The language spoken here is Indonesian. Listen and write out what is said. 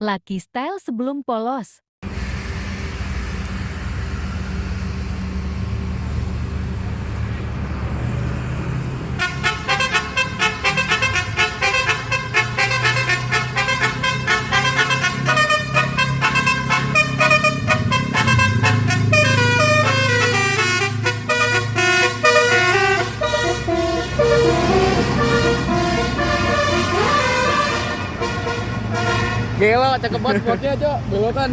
Lucky Style sebelum polos. Gila, cakep banget spotnya, Cok. Belokan.